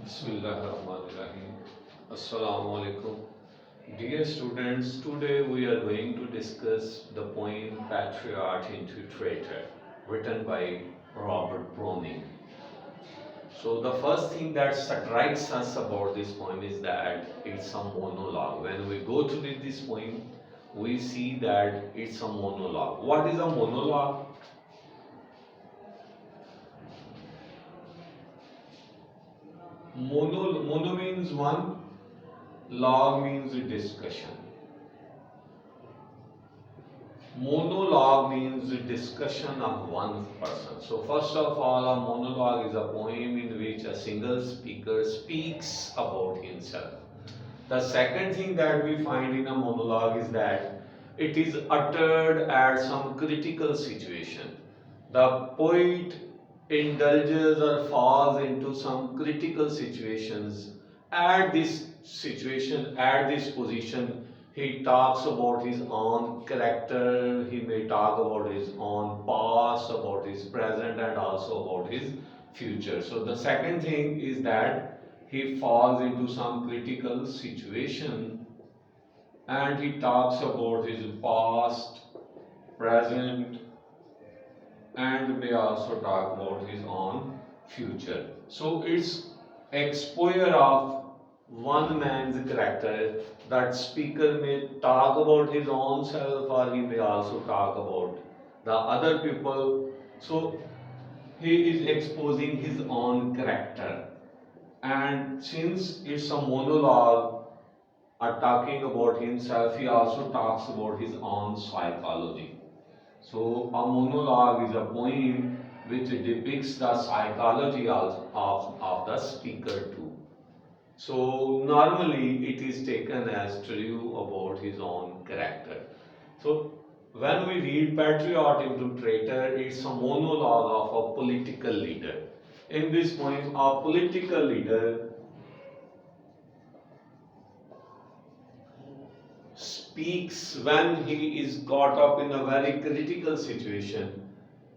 Bismillahirrahmanirrahim. Assalamu alaikum. Dear students, today we are going to discuss the poem Patriot into Traitor, written by Robert Browning. So the first thing that strikes us about this poem is that it's a monologue. When we go to read this poem, we see that it's a monologue. What is a monologue? Mono means one, log means a discussion. Monologue means the discussion of one person. So first of all, a monologue is a poem in which a single speaker speaks about himself. The second thing that we find in a monologue is that it is uttered at some critical situation. The poet indulges or falls into some critical situations. At this situation, at this position, he talks about his own character, he may talk about his own past, about his present, and also about his future. So the second thing is that he falls into some critical situation and he talks about his past, present, and may also talk about his own future. So it's exposure of one man's character. That speaker may talk about his own self or he may also talk about the other people. So he is exposing his own character. And since it's a monologue talking about himself, he also talks about his own psychology. So a monologue is a poem which depicts the psychology of the speaker too. So normally it is taken as true about his own character. So when we read Patriot into Traitor, it's a monologue of a political leader. In this poem, a political leader speaks when he is caught up in a very critical situation.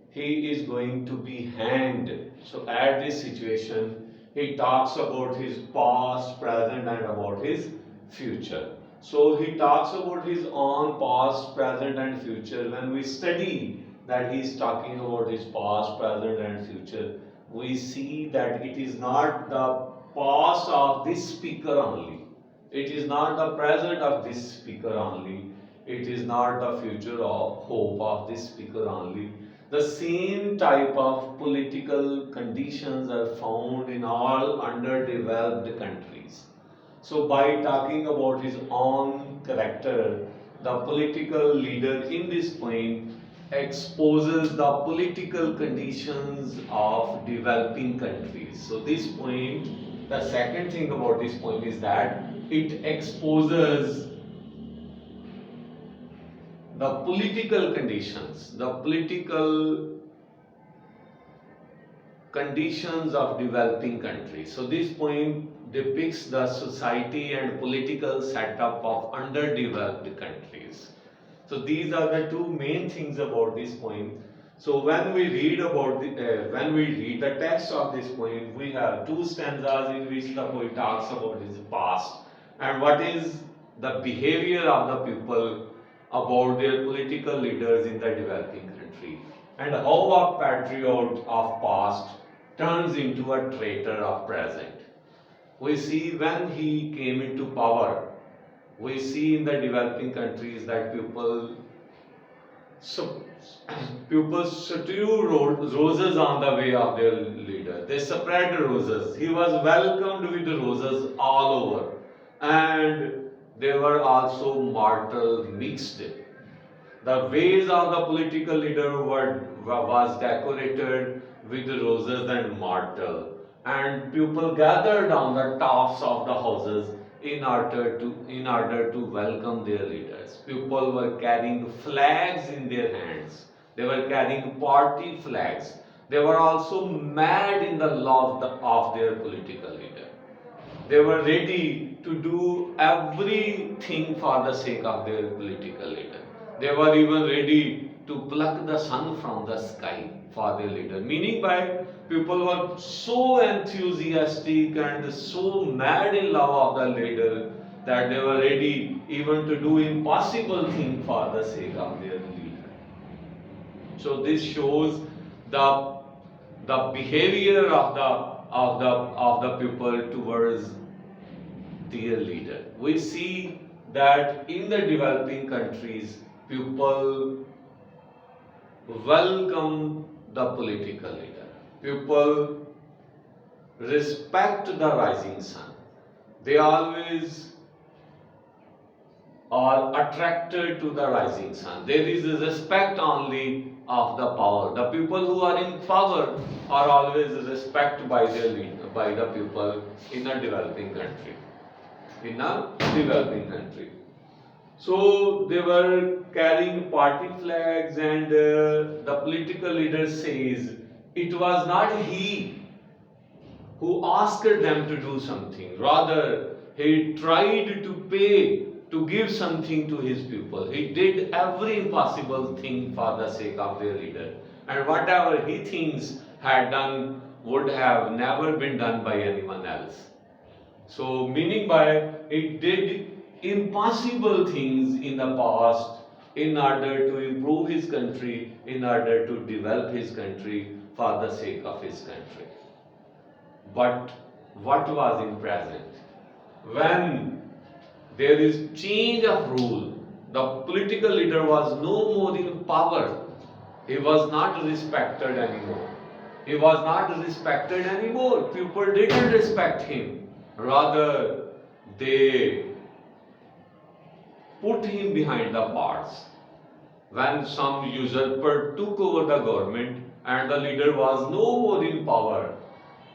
He is going to be hanged. So at this situation, he talks about his past, present, and about his future. So he talks about his own past, present, and future. When we study that he is talking about his past, present, and future, we see that it is not the past of this speaker only. It is not the present of this speaker only. It is not the future of hope of this speaker only. The same type of political conditions are found in all underdeveloped countries. So by talking about his own character, the political leader in this poem exposes the political conditions of developing countries. So this poem, the second thing about this poem is that it exposes the political conditions, of developing countries. So this poem depicts the society and political setup of underdeveloped countries. So these are the two main things about this poem. So when we read the text of this poem, we have two stanzas in which the poet talks about his past and what is the behavior of the people about their political leaders in the developing country, and how a patriot of past turns into a traitor of present. We see when he came into power, we see in the developing countries that so, people strew roses on the way of their leader. They spread roses. He was welcomed with roses all over. And they were also mortal mixed. The ways of the political leader was decorated with roses and myrtle, and people gathered on the tops of the houses in order to welcome their leaders. People were carrying flags in their hands. They were carrying party flags. They were also mad in the love of their political leader. They were ready to do everything for the sake of their political leader. They were even ready to pluck the sun from the sky for their leader. Meaning by people were so enthusiastic and so mad in love of the leader that they were ready even to do impossible things for the sake of their leader. So this shows the behavior of the people towards their leader. We see that in the developing countries, people welcome the political leader. People respect the rising sun. They always are attracted to the rising sun. There is a respect only of the power. The people who are in power are always respected by their leader, by the people in a developing country. In a developing country. So they were carrying party flags, and the political leader says it was not he who asked them to do something. Rather, he tried to pay, to give something to his people. He did every impossible thing for the sake of their leader. And whatever he thinks had done would have never been done by anyone else. So, meaning by it did impossible things in the past in order to improve his country, in order to develop his country for the sake of his country. But what was in present? When there is change of rule, the political leader was no more in power. He was not respected anymore. He was not respected anymore. People didn't respect him. Rather, they put him behind the bars. When some usurper took over the government and the leader was no more in power,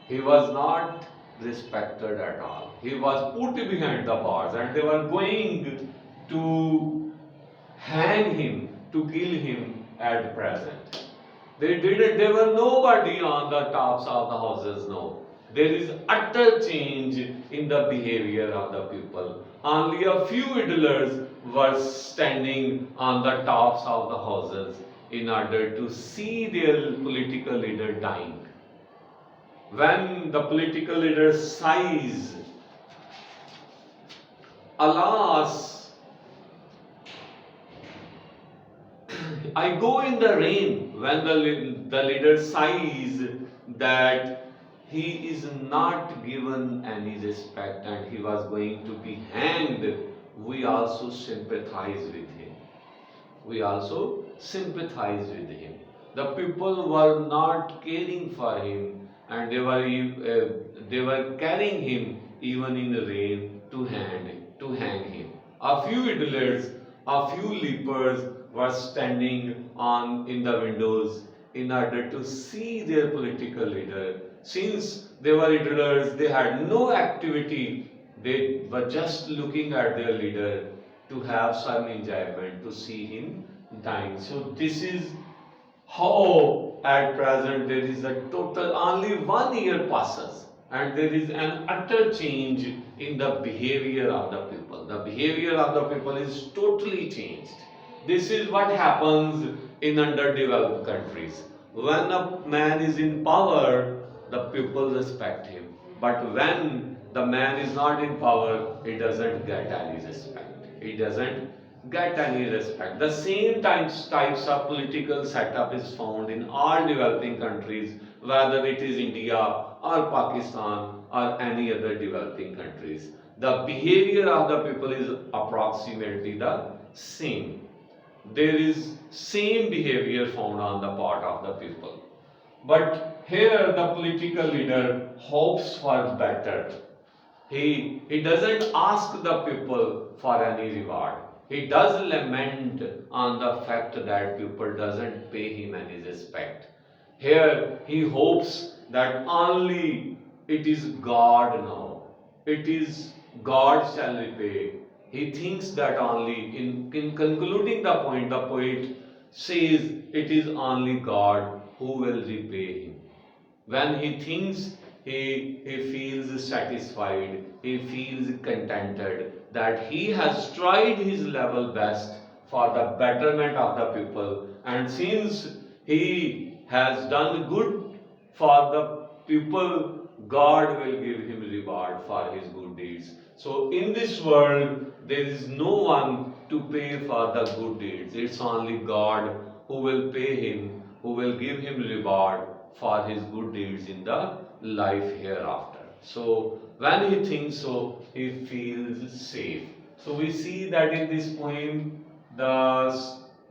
he was not respected at all. He was put behind the bars, and they were going to hang him, to kill him at present. They were nobody on the tops of the houses, no. There is utter change in the behavior of the people. Only a few idlers were standing on the tops of the houses in order to see their political leader dying. When the political leader sighs, alas, I go in the rain. When the leader sighs that he is not given any respect and he was going to be hanged, we also sympathize with him. We also sympathize with him. The people were not caring for him, and they were carrying him even in the rain to hang him. A few idlers, a few lepers were standing in the windows in order to see their political leader. Since they were idlers, they had no activity. They were just looking at their leader to have some enjoyment, to see him dying. So this is how at present there is a total, only 1 year passes and there is an utter change in the behavior of the people. The behavior of the people is totally changed. This is what happens in underdeveloped countries. When a man is in power, the people respect him. But when the man is not in power, he doesn't get any respect. He doesn't get any respect. The same types of political setup is found in all developing countries, whether it is India or Pakistan or any other developing countries. The behavior of the people is approximately the same. There is same behavior found on the part of the people. But here the political leader hopes for better. He doesn't ask the people for any reward. He does lament on the fact that people doesn't pay him any respect. Here he hopes that only it is God now. It is God shall repay. He thinks that only in concluding the point, the poet says it is only God who will repay him. When he thinks, he feels satisfied, he feels contented that he has tried his level best for the betterment of the people. And since he has done good for the people, God will give him reward for his good deeds. So in this world, there is no one to pay for the good deeds. It's only God who will pay him, who will give him reward for his good deeds in the life hereafter. So when he thinks so, he feels safe. So we see that in this poem, the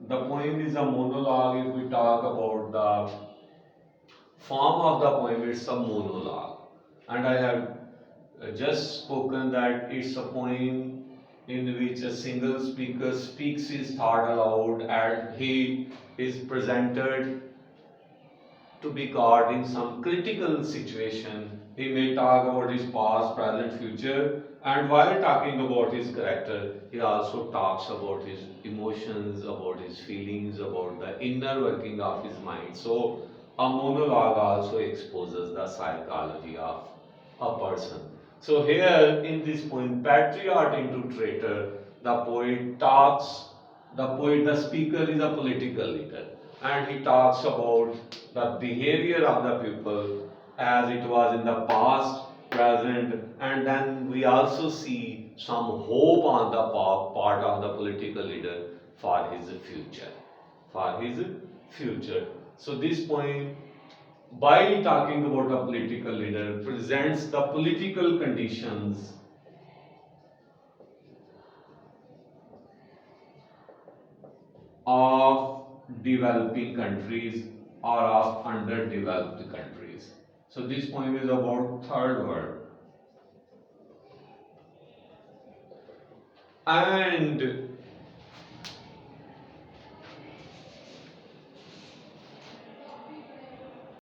poem is a monologue. If we talk about the form of the poem, it's a monologue. And I have just spoken that it's a poem in which a single speaker speaks his thought aloud and he is presented to be caught in some critical situation. He may talk about his past, present, future, and while talking about his character, he also talks about his emotions, about his feelings, about the inner working of his mind. So, a monologue also exposes the psychology of a person. So, here in this poem, Patriot into Traitor, the poet talks, the speaker is a political leader and he talks about the behavior of the people as it was in the past, present, and then we also see some hope on the part of the political leader for his future. For his future. So this point, by talking about a political leader, presents the political conditions of developing countries or of underdeveloped countries. So this poem is about third world. And